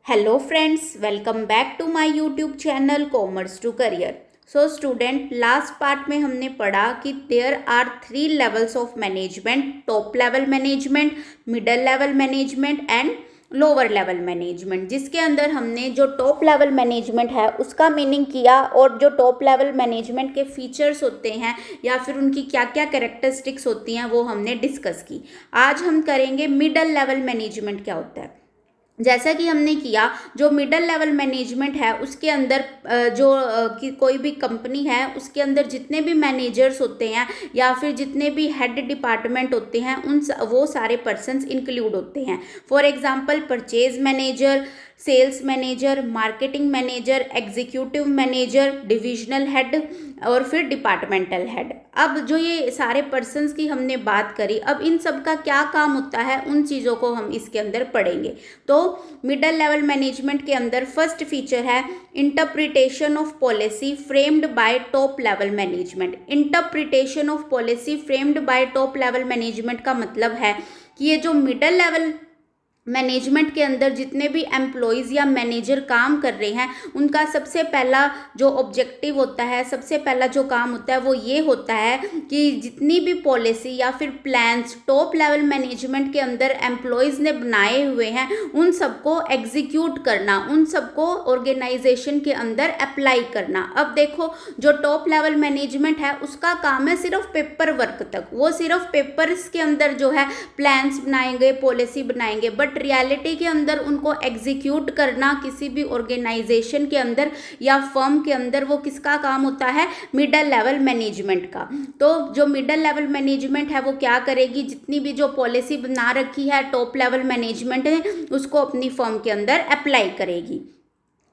Hello friends, welcome back to my YouTube channel Commerce to Career. So student, last part में हमने पढ़ा कि there are 3 levels of management, top level management, middle level management and lower level management, जिसके अंदर हमने जो top level management है उसका मीनिंग किया और जो टॉप लेवल मैनेजमेंट के फीचर्स होते हैं या फिर उनकी क्या क्या कैरेक्टरिस्टिक्स होती हैं वो हमने डिस्कस की। आज हम करेंगे मिडल लेवल मैनेजमेंट क्या होता है। जैसा कि हमने किया, जो मिडल लेवल मैनेजमेंट है उसके अंदर कि कोई भी कंपनी है उसके अंदर जितने भी मैनेजर्स होते हैं या फिर जितने भी हेड डिपार्टमेंट होते हैं वो सारे पर्सन्स इंक्लूड होते हैं। For example purchase manager, sales manager, marketing manager, executive manager, divisional head और फिर डिपार्टमेंटल हेड। अब जो ये सारे पर्सन्स की हमने बात करी, अब इन सब का क्या काम होता है उन चीज़ों को हम इसके अंदर पढ़ेंगे। तो मिडल लेवल मैनेजमेंट के अंदर फर्स्ट फीचर है interpretation of policy framed by top level management. Interpretation of policy framed by top level management का मतलब है कि ये जो मिडल लेवल मैनेजमेंट के अंदर जितने भी एम्प्लॉयज़ या मैनेजर काम कर रहे हैं उनका सबसे पहला जो ऑब्जेक्टिव होता है, सबसे पहला जो काम होता है वो ये होता है कि जितनी भी पॉलिसी या फिर प्लान्स टॉप लेवल मैनेजमेंट के अंदर एम्प्लॉयज़ ने बनाए हुए हैं उन सबको एग्जीक्यूट करना, उन सबको ऑर्गेनाइजेशन के अंदर अप्लाई करना। अब देखो, जो टॉप लेवल मैनेजमेंट है उसका काम है सिर्फ पेपर वर्क तक, वो सिर्फ पेपर्स के अंदर जो है प्लान्स बनाएंगे, पॉलिसी बनाएंगे, बट रियलिटी के अंदर उनको एग्जीक्यूट करना किसी भी ऑर्गेनाइजेशन के अंदर या फर्म के अंदर वो किसका काम होता है? मिडल लेवल मैनेजमेंट का। तो जो मिडल लेवल मैनेजमेंट है वो क्या करेगी? जितनी भी जो पॉलिसी बना रखी है टॉप लेवल मैनेजमेंट है उसको अपनी फर्म के अंदर अप्लाई करेगी।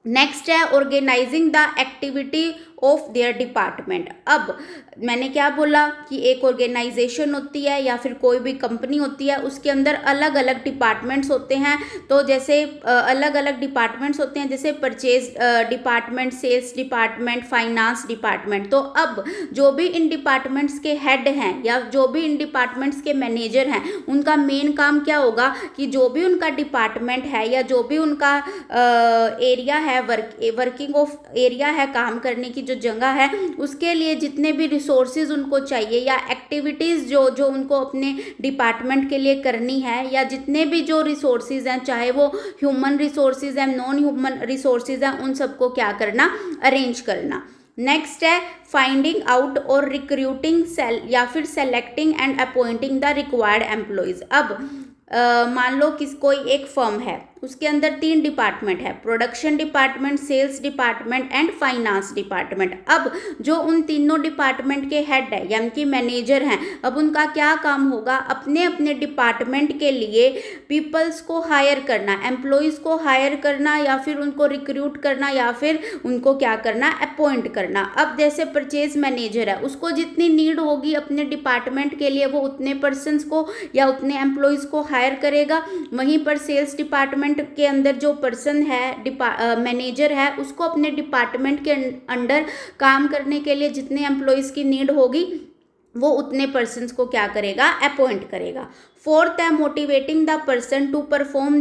नेक्स्ट है organising the activity of their department. अब मैंने क्या बोला कि एक ऑर्गेनाइजेशन होती है या फिर कोई भी कंपनी होती है, उसके अंदर अलग अलग डिपार्टमेंट्स होते हैं। तो जैसे अलग अलग डिपार्टमेंट्स होते हैं, जैसे purchase department, sales department, finance department. तो अब जो भी इन डिपार्टमेंट्स के हेड हैं या जो भी इन डिपार्टमेंट्स के मैनेजर हैं उनका मेन काम क्या होगा कि जो भी उनका डिपार्टमेंट है या जो भी उनका एरिया है, वर्किंग ऑफ एरिया है, काम करने की जो जगह है, उसके लिए जितने भी रिसोर्सेज उनको चाहिए या एक्टिविटीज़ जो उनको अपने डिपार्टमेंट के लिए करनी है या जितने भी जो रिसोर्सेज हैं, चाहे वो ह्यूमन रिसोर्सेज हैं, नॉन ह्यूमन रिसोर्सेज हैं, उन सबको क्या करना? अरेंज करना। नेक्स्ट है फाइंडिंग आउट और रिक्रूटिंग या फिर selecting and appointing the required employees. अब मान लो कोई एक फर्म है, उसके अंदर 3 डिपार्टमेंट है, production department, sales department and finance department. अब जो उन तीनों डिपार्टमेंट के हेड है यानी कि मैनेजर हैं, अब उनका क्या काम होगा? अपने अपने डिपार्टमेंट के लिए पीपल्स को हायर करना, एम्प्लॉयज़ को हायर करना या फिर उनको रिक्रूट करना या फिर उनको क्या करना? अपॉइंट करना। अब जैसे परचेज मैनेजर है, उसको जितनी नीड होगी अपने डिपार्टमेंट के लिए वो उतने पर्सनस को या उतने एम्प्लॉयज़ को हायर करेगा। वहीं पर सेल्स डिपार्टमेंट के अंदर जो पर्सन है, मैनेजर है, उसको अपने डिपार्टमेंट के अंडर काम करने के लिए जितने एम्प्लॉयज़ की नीड होगी वो उतने पर्सन्स को क्या करेगा? अपॉइंट करेगा। फोर्थ है motivating the person to perform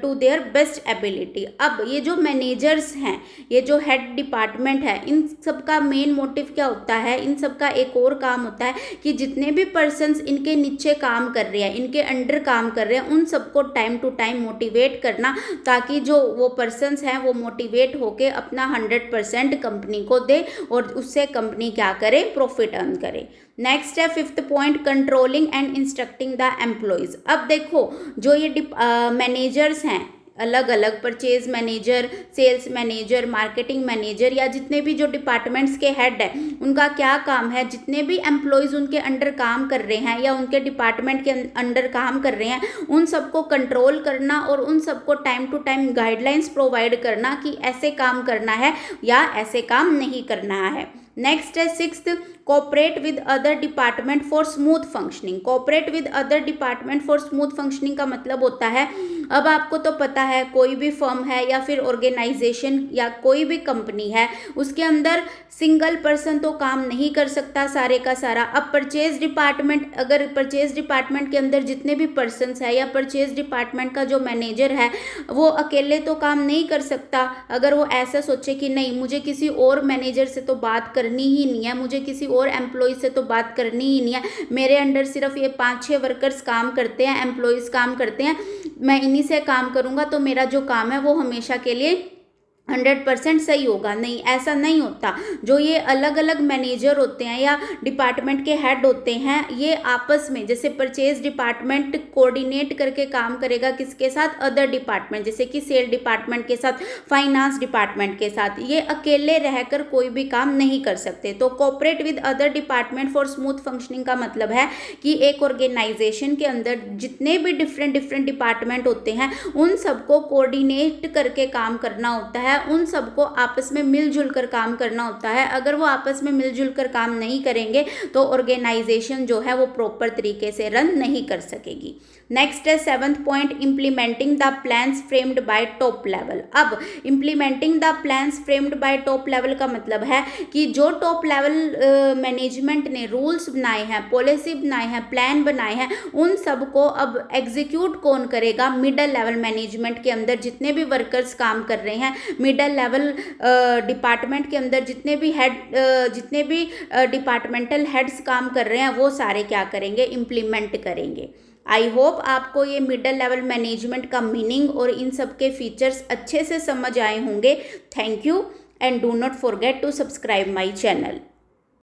to their best ability. अब ये जो मैनेजर्स हैं, ये जो हेड डिपार्टमेंट है, इन सब का मेन मोटिव क्या होता है? इन सब का एक और काम होता है कि जितने भी पर्सन्स इनके नीचे काम कर रहे हैं, इनके अंडर काम कर रहे हैं, उन सबको टाइम टू टाइम मोटिवेट करना ताकि जो वो पर्सन्स हैं वो मोटिवेट होके अपना 100% कंपनी को दे और उससे कंपनी क्या करे? प्रॉफिट अर्न करे। नेक्स्ट है fifth point controlling and instructing the employees. अब देखो, जो ये मैनेजर्स हैं, अलग अलग purchase manager, sales manager, marketing manager या जितने भी जो डिपार्टमेंट्स के हेड हैं उनका क्या काम है? जितने भी एम्प्लॉयज़ उनके अंडर काम कर रहे हैं या उनके डिपार्टमेंट के अंडर काम कर रहे हैं उन सबको कंट्रोल करना और उन सबको time to time guidelines provide करना कि ऐसे काम करना है या ऐसे काम नहीं करना है। नेक्स्ट है sixth cooperate with other department for smooth functioning. Cooperate with other department for smooth functioning का मतलब होता है, अब आपको तो पता है कोई भी फर्म है या फिर ऑर्गेनाइजेशन या कोई भी कंपनी है, उसके अंदर सिंगल पर्सन तो काम नहीं कर सकता सारे का सारा। अब परचेज डिपार्टमेंट, अगर परचेज डिपार्टमेंट के अंदर जितने भी पर्सन्स है या परचेज डिपार्टमेंट का जो मैनेजर है वो अकेले तो काम नहीं कर सकता। अगर वो ऐसा सोचे कि नहीं मुझे किसी और मैनेजर से तो बात करनी ही नहीं है, मुझे किसी और एम्प्लॉय से तो बात करनी ही नहीं है, मेरे अंडर सिर्फ ये 5-6 वर्कर्स काम करते हैं, एम्प्लॉयज काम करते हैं, मैं इन्हीं से काम करूंगा तो मेरा जो काम है वो हमेशा के लिए 100% सही होगा। नहीं, ऐसा नहीं होता। जो ये अलग अलग मैनेजर होते हैं या डिपार्टमेंट के हेड होते हैं, ये आपस में, जैसे परचेज डिपार्टमेंट कोऑर्डिनेट करके काम करेगा किसके साथ, अदर डिपार्टमेंट, जैसे कि सेल डिपार्टमेंट के साथ, फाइनेंस डिपार्टमेंट के साथ। ये अकेले रहकर कोई भी काम नहीं कर सकते। तो cooperate with other department for smooth functioning का मतलब है कि एक ऑर्गेनाइजेशन के अंदर जितने भी डिफरेंट डिपार्टमेंट होते हैं उन सबको कोऑर्डिनेट करके काम करना होता है, उन सबको आपस में मिलजुल कर काम करना होता है। अगर वो आपस में मिलजुल कर काम नहीं करेंगे तो ऑर्गेनाइजेशन जो है वो प्रॉपर तरीके से रन नहीं कर सकेगी। नेक्स्ट है 7th point, implementing the plans framed by top level. अब implementing the plans framed by top level का मतलब है कि जो टॉप लेवल मैनेजमेंट ने रूल्स बनाए हैं, पॉलिसी बनाए हैं, प्लान बनाए हैं, उन सबको अब एग्जीक्यूट कौन करेगा, मिडल लेवल मैनेजमेंट के अंदर जितने भी वर्कर्स काम कर रहे हैं, मिडल लेवल डिपार्टमेंट के अंदर जितने भी डिपार्टमेंटल हेड्स काम कर रहे हैं वो सारे क्या करेंगे, इम्प्लीमेंट करेंगे। आई होप आपको ये मिडल लेवल मैनेजमेंट का मीनिंग और इन सब के फीचर्स अच्छे से समझ आए होंगे। Thank you and do not forget to subscribe my channel.